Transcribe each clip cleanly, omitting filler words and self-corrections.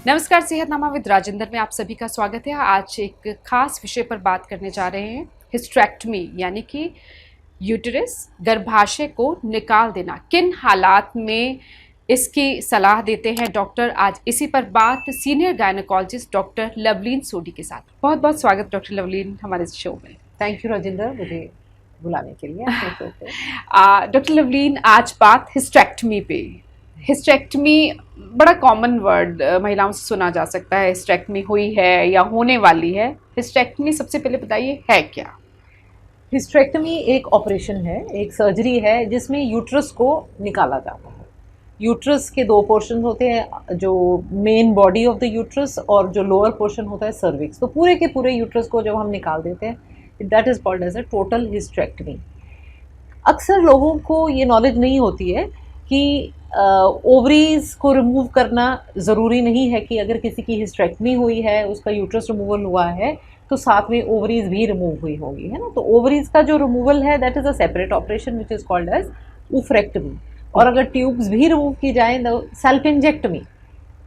नमस्कार, सेहतनामा विद राजेंद्र में आप सभी का स्वागत है। आज एक खास विषय पर बात करने जा रहे हैं, हिस्टेरेक्टमी यानी कि यूटेरस गर्भाशय को निकाल देना। किन हालात में इसकी सलाह देते हैं डॉक्टर, आज इसी पर बात सीनियर गायनेकोलॉजिस्ट डॉक्टर लवलीन सोडी के साथ। बहुत बहुत स्वागत डॉक्टर लवलीन हमारे शो में। थैंक यू राजेंद्र, मुझे बुलाने के लिए अपने शो पे। डॉक्टर लवलीन, आज बात हिस्टेरेक्टमी पे। हिस्टेरेक्टमी बड़ा कॉमन वर्ड महिलाओं से सुना जा सकता है। हिस्टेरेक्टमी हुई है या होने वाली है। हिस्टेरेक्टमी सबसे पहले बताइए है क्या? हिस्टेरेक्टमी एक ऑपरेशन है, एक सर्जरी है जिसमें यूट्रस को निकाला जाता है। यूट्रस के दो पोर्शन होते हैं, जो main body of the uterus और जो लोअर पोर्शन होता है सर्विक्स। तो पूरे के पूरे यूट्रस को जब हम निकाल देते हैं, that is called as a total hysterectomy. अक्सर लोगों को ये नॉलेज नहीं होती है कि ओवरीज को रिमूव करना ज़रूरी नहीं है कि अगर किसी की हिस्टेरेक्टमी हुई है, उसका यूट्रस रिमूवल हुआ है, तो साथ में ओवरीज भी रिमूव हुई होगी, है ना। तो ओवरीज का जो रिमूवल है that is a separate operation which is called as oophorectomy. और अगर ट्यूब्स भी रिमूव की जाए तो सेल्फिंजेक्टमी,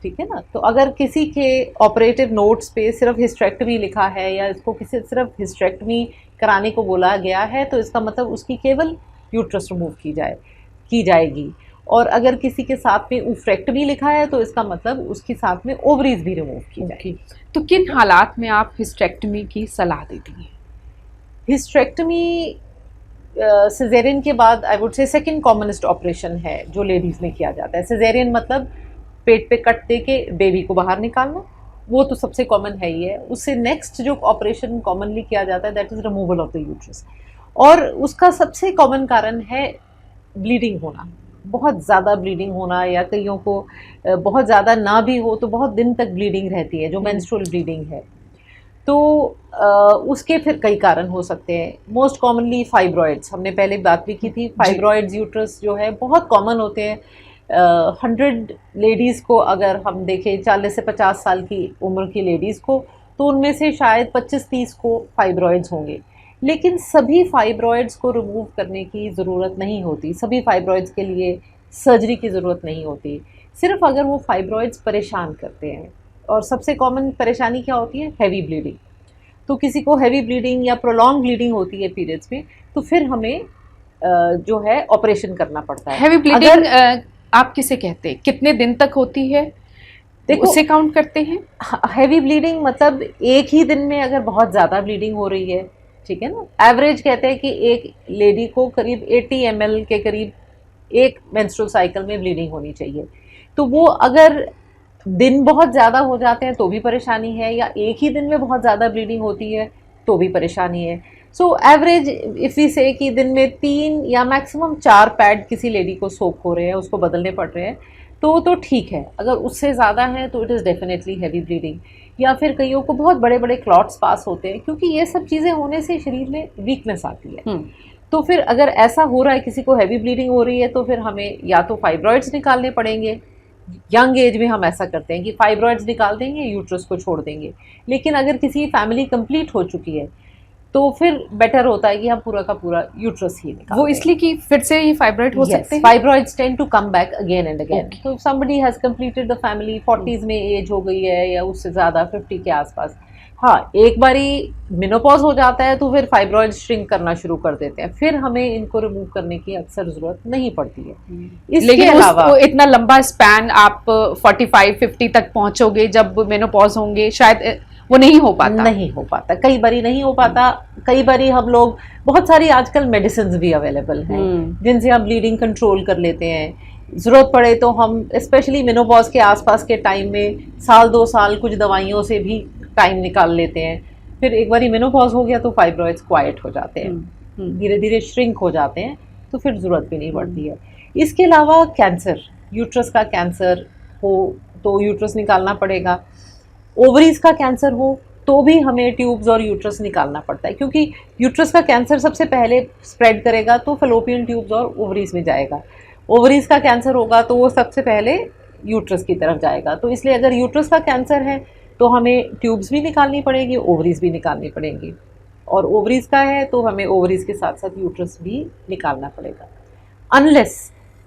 ठीक है ना। तो अगर किसी के ऑपरेटिव नोट्स पे सिर्फ हिस्टेरेक्टमी लिखा है या इसको किसी सिर्फ हिस्टेरेक्टमी कराने को बोला गया है, तो इसका मतलब उसकी केवल यूट्रस रिमूव की जाएगी। और अगर किसी के साथ में ओफ्रेक्टमी लिखा है तो इसका मतलब उसके साथ में ओवरीज भी रिमूव की जाएगी। तो किन हालात में आप हिस्टेरेक्टमी की सलाह देती हैं? हिस्टेरेक्टमी सिजेरियन के बाद I would say second commonest operation है जो लेडीज़ में किया जाता है। सिजेरियन मतलब पेट पे कट दे के बेबी को बाहर निकालना, वो तो सबसे कॉमन है ही है। उससे नेक्स्ट जो ऑपरेशन कॉमनली किया जाता है that is removal of the uterus, और उसका सबसे कॉमन कारण है ब्लीडिंग होना, बहुत ज़्यादा ब्लीडिंग होना, या कईयों को बहुत ज़्यादा ना भी हो तो बहुत दिन तक ब्लीडिंग रहती है, जो मेंस्ट्रुअल ब्लीडिंग है। तो उसके फिर कई कारण हो सकते हैं। मोस्ट कॉमनली फाइब्रॉइड्स, हमने पहले बात भी की थी। फाइब्रॉइड्स यूट्रस जो है बहुत कॉमन होते हैं। 100 लेडीज़ को अगर हम देखें, 40 से 50 साल की उम्र की लेडीज़ को, तो उनमें से शायद 25-30 को फाइब्रॉइड्स होंगे। लेकिन सभी फाइब्रॉइड्स को रिमूव करने की ज़रूरत नहीं होती, सभी फाइब्रॉइड्स के लिए सर्जरी की ज़रूरत नहीं होती। सिर्फ अगर वो फाइब्रॉइड्स परेशान करते हैं, और सबसे कॉमन परेशानी क्या होती है? Heavy bleeding. तो किसी को हैवी ब्लीडिंग या प्रोलॉन्ग ब्लीडिंग होती है पीरियड्स में, तो फिर हमें जो है ऑपरेशन करना पड़ता है। हैवी ब्लीडिंग आप किसे कहते हैं? कितने दिन तक होती है, देखो उसे काउंट करते हैं? हैवी ब्लीडिंग मतलब एक ही दिन में अगर बहुत ज़्यादा ब्लीडिंग हो रही है, ठीक है ना। एवरेज कहते हैं कि एक लेडी को करीब 80 ml के करीब एक मेंस्ट्रुअल साइकिल में ब्लीडिंग होनी चाहिए। तो वो अगर दिन बहुत ज़्यादा हो जाते हैं तो भी परेशानी है, या एक ही दिन में बहुत ज़्यादा ब्लीडिंग होती है तो भी परेशानी है। सो एवरेज इफ़ वी से कि दिन में 3 या मैक्सिमम 4 पैड किसी लेडी को सोक हो रहे हैं, उसको बदलने पड़ रहे हैं, तो ठीक है। अगर उससे ज़्यादा है तो it is definitely heavy bleeding. या फिर कईयों को बहुत बड़े बड़े क्लॉट्स पास होते हैं, क्योंकि ये सब चीज़ें होने से शरीर में वीकनेस आती है। तो फिर अगर ऐसा हो रहा है, किसी को हैवी ब्लीडिंग हो रही है, तो फिर हमें या तो फाइब्रॉइड्स निकालने पड़ेंगे। यंग एज में हम ऐसा करते हैं कि फाइब्रॉइड्स निकाल देंगे, यूट्रस को छोड़ देंगे। लेकिन अगर किसी फैमिली कंप्लीट हो चुकी है तो फिर बेटर होता है कि हम पूरा का पूरा यूट्रस ही निकाल वो इसलिए कि फिर से ये फाइब्रॉइड हो सकते हैं। Fibroids tend to come back again and again. तो somebody has completed the family, 40s में एज हो गई है या उससे ज़्यादा, 50 के आसपास, हाँ, एक बारी मेनोपॉज हो जाता है तो फिर फाइब्रॉइड श्रिंक करना शुरू कर देते हैं। फिर हमें इनको रिमूव करने की अक्सर ज़रूरत नहीं पड़ती है। इसके अलावा इतना लंबा स्पैन, आप 45-50 तक पहुंचोगे जब मेनोपॉज होंगे, शायद वो नहीं हो पाता। कई बारी नहीं हो पाता। कई बारी हम लोग, बहुत सारी आजकल मेडिसिन भी अवेलेबल हैं जिनसे हम ब्लीडिंग कंट्रोल कर लेते हैं। ज़रूरत पड़े तो हम स्पेशली मेनोपॉज के आसपास के टाइम में 1-2 साल कुछ दवाइयों से भी टाइम निकाल लेते हैं। फिर एक बारी मेनोपॉज हो गया तो फाइब्रॉइड्स क्वाइट हो जाते हैं, धीरे धीरे श्रिंक हो जाते हैं, तो फिर ज़रूरत भी नहीं पड़ती है। इसके अलावा कैंसर, यूट्रस का कैंसर हो तो यूट्रस निकालना पड़ेगा। ओवरीज का कैंसर हो तो भी हमें ट्यूब्स और यूट्रस निकालना पड़ता है, क्योंकि यूट्रस का कैंसर सबसे पहले स्प्रेड करेगा तो फैलोपियन ट्यूब्स और ओवरीज में जाएगा। ओवरीज का कैंसर होगा तो वो सबसे पहले यूट्रस की तरफ जाएगा। तो इसलिए अगर यूट्रस का कैंसर है तो हमें ट्यूब्स भी निकालनी पड़ेगी, ओवरीज भी निकालनी पड़ेंगी। और ओवरीज का है तो हमें ओवरीज के साथ साथ यूट्रस भी निकालना पड़ेगा। अनलेस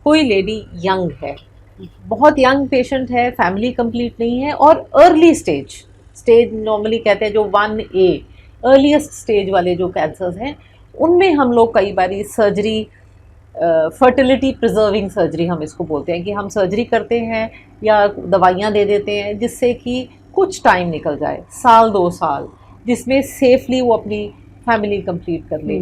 कोई लेडी यंग है, बहुत यंग पेशेंट है, फैमिली कंप्लीट नहीं है, और अर्ली स्टेज नॉर्मली कहते हैं जो 1A अर्लीस्ट स्टेज वाले जो कैंसर्स हैं, उनमें हम लोग कई बारी सर्जरी, फर्टिलिटी प्रिजर्विंग सर्जरी हम इसको बोलते हैं, कि हम सर्जरी करते हैं या दवाइयाँ दे देते हैं जिससे कि कुछ टाइम निकल जाए, 1-2 साल, जिसमें सेफली वो अपनी फैमिली कंप्लीट कर ले,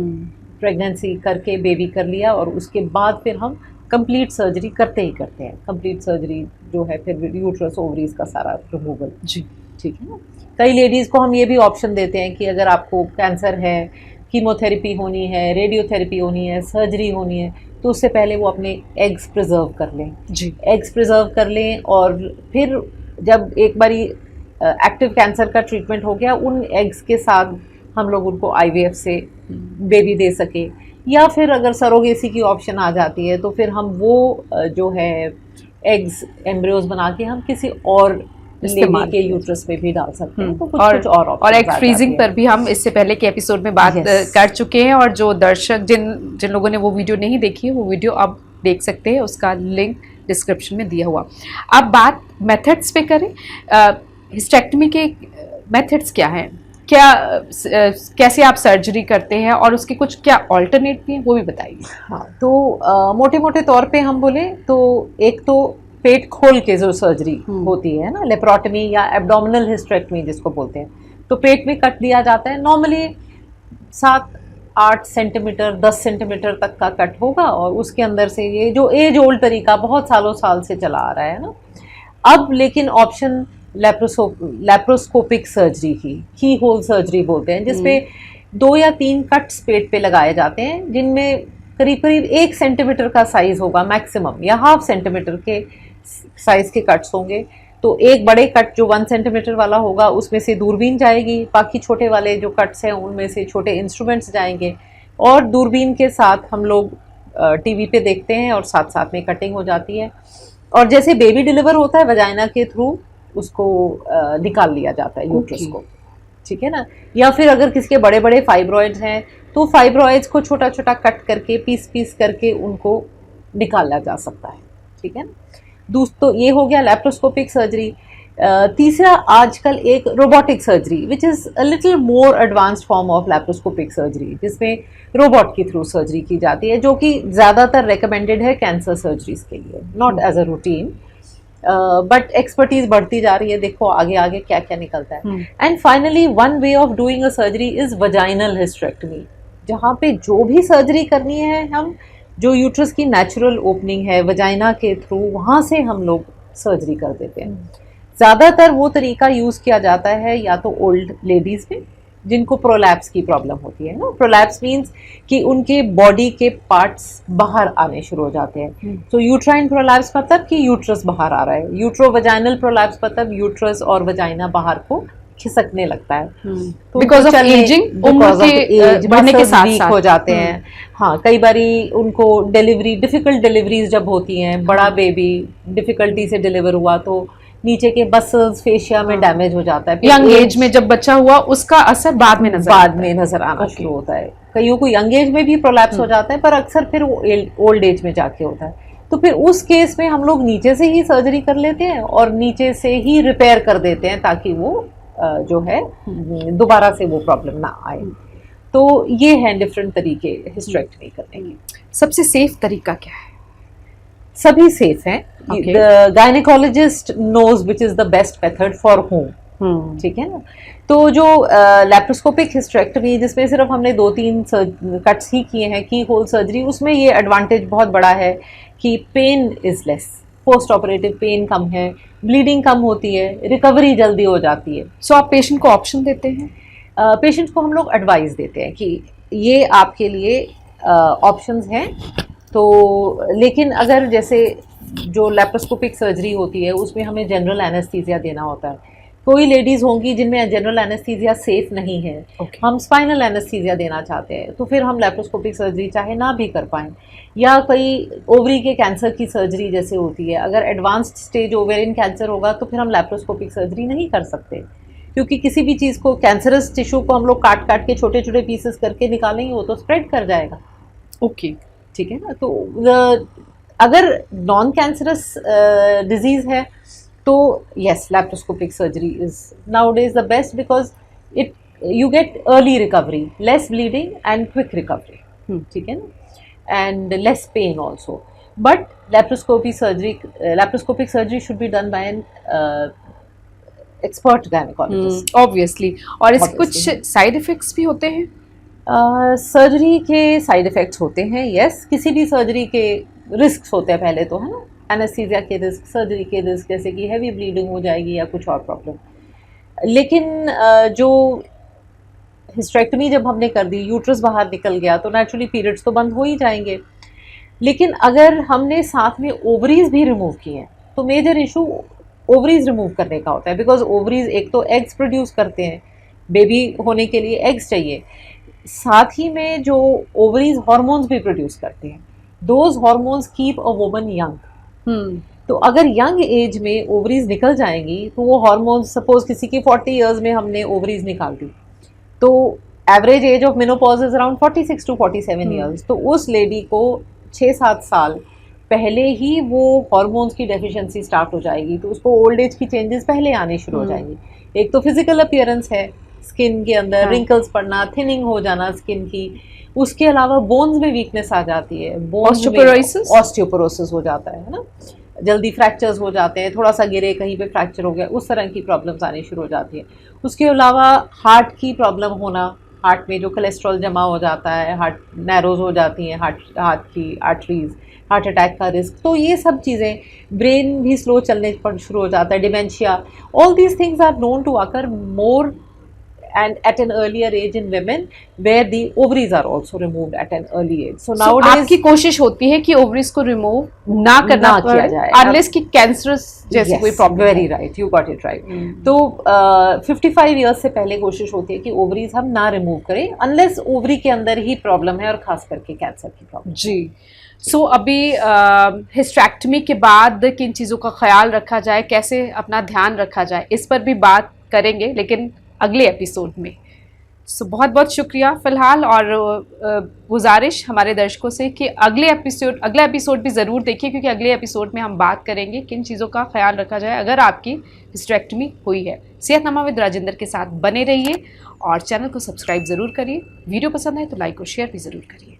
प्रेगनेंसी करके बेबी कर लिया, और उसके बाद फिर हम कंप्लीट सर्जरी करते ही करते हैं। कंप्लीट सर्जरी जो है फिर यूट्रस ओवरीज का सारा रिमूवल। जी, ठीक है ना। कई लेडीज़ को हम ये भी ऑप्शन देते हैं कि अगर आपको कैंसर है, कीमोथेरेपी होनी है, रेडियोथेरेपी होनी है, सर्जरी होनी है, तो उससे पहले वो अपने एग्स प्रिजर्व कर लें। जी, एग्स प्रिजर्व कर लें, और फिर जब एक बारी एक्टिव कैंसर का ट्रीटमेंट हो गया, उन एग्स के साथ हम लोग उनको IVF से बेबी दे सके, या फिर अगर सरोगेसी की ऑप्शन आ जाती है तो फिर हम वो जो है एग्स एम्ब्रियोज बना के हम किसी और इस्तेमाल के यूट्रस में भी डाल सकते हैं। तो कुछ और कुछ और एग options आ फ्रीजिंग जाती पर भी हम इससे पहले के एपिसोड में बात Yes. कर चुके हैं, और जो दर्शक जिन लोगों ने वो वीडियो नहीं देखी है, वो वीडियो आप देख सकते हैं, उसका लिंक डिस्क्रिप्शन में दिया हुआ। अब बात मेथड्स पे करें, हिस्टेक्टमी के मेथड्स क्या हैं, कैसे आप सर्जरी करते हैं, और उसके कुछ क्या ऑल्टरनेट भी हैं, वो भी बताइए। हाँ, तो मोटे मोटे तौर पे हम बोले तो एक तो पेट खोल के जो सर्जरी होती है ना, लेप्रोटमी या एब्डोमिनल हिस्टेक्टमी जिसको बोलते हैं, तो पेट में कट दिया जाता है। नॉर्मली 7-8 सेंटीमीटर 10 सेंटीमीटर तक का कट होगा, और उसके अंदर से ये जो एज ओल्ड तरीका बहुत सालों साल से चला आ रहा है ना, अब लेकिन ऑप्शन लैप्रोस्कोपिक सर्जरी की होल सर्जरी बोलते हैं, जिसमें 2 या 3 कट्स पेट पे लगाए जाते हैं, जिनमें करीब करीब 1 सेंटीमीटर का साइज होगा मैक्सिमम, या 1/2 सेंटीमीटर के साइज के कट्स होंगे। तो एक बड़े कट जो 1 सेंटीमीटर वाला होगा, उसमें से दूरबीन जाएगी, बाकी छोटे वाले जो कट्स हैं उनमें से छोटे इंस्ट्रूमेंट्स जाएंगे, और दूरबीन के साथ हम लोग टीवी पे देखते हैं, और साथ साथ में कटिंग हो जाती है, और जैसे बेबी डिलीवर होता है वजाइना के थ्रू उसको निकाल लिया जाता है यूट्रस को। ठीक है ना। या फिर अगर किसी के बड़े बड़े फाइब्रॉइड्स हैं, तो फाइब्रॉइड्स को छोटा छोटा कट करके पीस करके उनको निकाला जा सकता है। ठीक है ना। तो ये हो गया लैप्रोस्कोपिक सर्जरी। तीसरा आजकल एक robotic surgery which is a little more advanced form of laparoscopic surgery, जिसमें रोबोट के थ्रू सर्जरी की जाती है, जो कि ज़्यादातर रिकमेंडेड है कैंसर सर्जरीज के लिए, not as a routine, but expertise बढ़ती जा रही है। देखो आगे आगे क्या क्या निकलता है। And finally one way of doing a surgery is vaginal hysterectomy, जहाँ पे जो भी सर्जरी करनी है, हम जो यूट्रस की नेचुरल ओपनिंग है वजाइना के थ्रू, वहाँ से हम लोग सर्जरी कर देते हैं। ज़्यादातर वो तरीका यूज़ किया जाता है या तो ओल्ड लेडीज़ में जिनको प्रोलैप्स की प्रॉब्लम होती है ना। प्रोलैप्स मीन्स कि उनके बॉडी के पार्ट्स बाहर आने शुरू हो जाते हैं। तो यूट्राइन प्रोलैप्स मतलब कि यूट्रस बाहर आ रहा है, यूट्रो वजाइनल प्रोलैप्स मतलब यूट्रस और वजाइना बाहर को खिसकने लगता है। तो बिकॉज ऑफ एजिंग, उम्र के बढ़ने के साथ वीक हो जाते हैं। हाँ, कई बारी उनको डिफिकल्ट डिलीवरीज जब होती हैं, बड़ा बेबी डिफिकल्टी से डिलीवर हुआ तो नीचे के मसल्स फेशिया में डैमेज हो जाता है। यंग एज में जब बच्चा हुआ उसका असर बाद में नजर आना शुरू होता है। कईयों को यंग एज में भी प्रोलैप्स हो जाता है, पर अक्सर फिर वो ओल्ड एज में जाके होता है। तो फिर उस केस में हम लोग नीचे से ही सर्जरी कर लेते हैं और नीचे से ही रिपेयर कर देते हैं, ताकि वो जो है दोबारा से वो प्रॉब्लम ना आए। तो ये है डिफरेंट तरीके हिस्टेक्टमी करने के। सबसे सेफ तरीका क्या है? सभी सेफ हैं। The gynecologist knows which is the best method for whom. ठीक है ना। तो जो लैप्रोस्कोपिक हिस्टेक्टमी जिसमें सिर्फ हमने 2-3 कट्स ही किए हैं, की होल सर्जरी, उसमें ये एडवांटेज बहुत बड़ा है कि pain is less, post operative pain कम है, ब्लीडिंग कम होती है, रिकवरी जल्दी हो जाती है। सो आप पेशेंट को ऑप्शन देते हैं? पेशेंट को हम लोग एडवाइस देते हैं कि ये आपके लिए ऑप्शंस हैं। तो लेकिन अगर जैसे जो लैप्रोस्कोपिक सर्जरी होती है उसमें हमें जनरल एनेस्थीसिया देना होता है। कोई लेडीज़ होंगी जिनमें जनरल एनेस्थीसिया सेफ नहीं है, हम स्पाइनल एनेस्थीसिया देना चाहते हैं, तो फिर हम लैप्रोस्कोपिक सर्जरी चाहे ना भी कर पाएँ। या कोई ओवरी के कैंसर की सर्जरी जैसे होती है, अगर एडवांस्ड स्टेज ओवेरियन कैंसर होगा तो फिर हम लैप्रोस्कोपिक सर्जरी नहीं कर सकते, क्योंकि किसी भी चीज़ को, कैंसरस टिश्यू को हम लोग काट काट के छोटे छोटे पीसेस करके निकालेंगे, वो तो स्प्रेड कर जाएगा। ओके, ठीक है ना। तो अगर नॉन कैंसरस डिजीज है तो yes, laparoscopic surgery is nowadays the best because it you get early recovery, less bleeding and quick recovery, ठीक है ना, एंड लेस पेन ऑल्सो. बट laparoscopic surgery should be done by an expert gynecologist. Obviously. और इसके कुछ side effects भी होते हैं? सर्जरी के साइड इफेक्ट्स होते हैं, यस. किसी भी सर्जरी के रिस्क होते हैं पहले तो, है ना, एनेस्थीसिया के रिस्क, सर्जरी के रिस्क, जैसे कि हैवी ब्लीडिंग हो जाएगी या कुछ और प्रॉब्लम. लेकिन जो हिस्टेरेक्टमी जब हमने कर दी, यूट्रस बाहर निकल गया, तो नेचुरली पीरियड्स तो बंद हो ही जाएंगे. लेकिन अगर हमने साथ में ओवरीज भी रिमूव किए हैं तो मेजर इशू ओवरीज रिमूव करने का होता है. बिकॉज ओवरीज एक तो एग्स प्रोड्यूस करते हैं, बेबी होने के लिए एग्स चाहिए, साथ ही में जो ओवरीज हार्मोन्स भी प्रोड्यूस करते हैं. Those hormones keep a woman young. तो अगर यंग एज में ओवरीज निकल जाएंगी तो वो हार्मोन्स, सपोज किसी की 40 इयर्स में हमने ओवरीज निकाल दी, तो average age of menopause is around 46 to 47 years. तो उस लेडी को 6-7 साल पहले ही वो हार्मोन्स की डेफिशिएंसी स्टार्ट हो जाएगी, तो उसको ओल्ड एज की चेंजेस पहले आने शुरू हो जाएंगी. एक तो फिजिकल अपीयरेंस है, स्किन के अंदर रिंकल्स पड़ना, थिनिंग हो जाना स्किन की. उसके अलावा बोन्स में वीकनेस आ जाती है, ऑस्टियोपोरोसिस हो जाता है ना, जल्दी फ्रैक्चर्स हो जाते हैं, थोड़ा सा गिरे कहीं पे फ्रैक्चर हो गया, उस तरह की प्रॉब्लम्स आनी शुरू हो जाती है. उसके अलावा हार्ट की प्रॉब्लम होना, हार्ट में जो कोलेस्ट्रॉल जमा हो जाता है, हार्ट नैरोज हो जाती हैं, हार्ट की आर्टरीज, हार्ट अटैक का रिस्क. तो ये सब चीज़ें, ब्रेन भी स्लो चलने पर शुरू हो जाता है, dementia, all these things are known to occur more and at an earlier age in women where the ovaries are also removed at an early age. So nowadays आपकी कोशिश होती है कि ओवरीज को रिमूव ना किया जाए unless कि कैंसरस जैसी कोई problem. Very right, you got it right. तो 55 इयर्स से पहले कोशिश होती है कि ओवरीज हम ना रिमूव करें अनलेस ओवरी के अंदर ही प्रॉब्लम है, और खास करके कैंसर की प्रॉब्लम. जी. सो अभी हिस्टेरेक्टमी के बाद किन चीज़ों का ख्याल रखा जाए, कैसे अपना ध्यान रखा जाए, इस पर भी बात करेंगे, लेकिन अगले एपिसोड में. सो बहुत बहुत शुक्रिया फ़िलहाल, और गुजारिश हमारे दर्शकों से कि अगला एपिसोड भी ज़रूर देखिए, क्योंकि अगले एपिसोड में हम बात करेंगे किन चीज़ों का ख्याल रखा जाए अगर आपकी हिस्टेरेक्टमी हुई है. सेहतनामा विद राजेंद्र के साथ बने रहिए और चैनल को सब्सक्राइब ज़रूर करिए. वीडियो पसंद आए तो लाइक और शेयर भी ज़रूर करिए.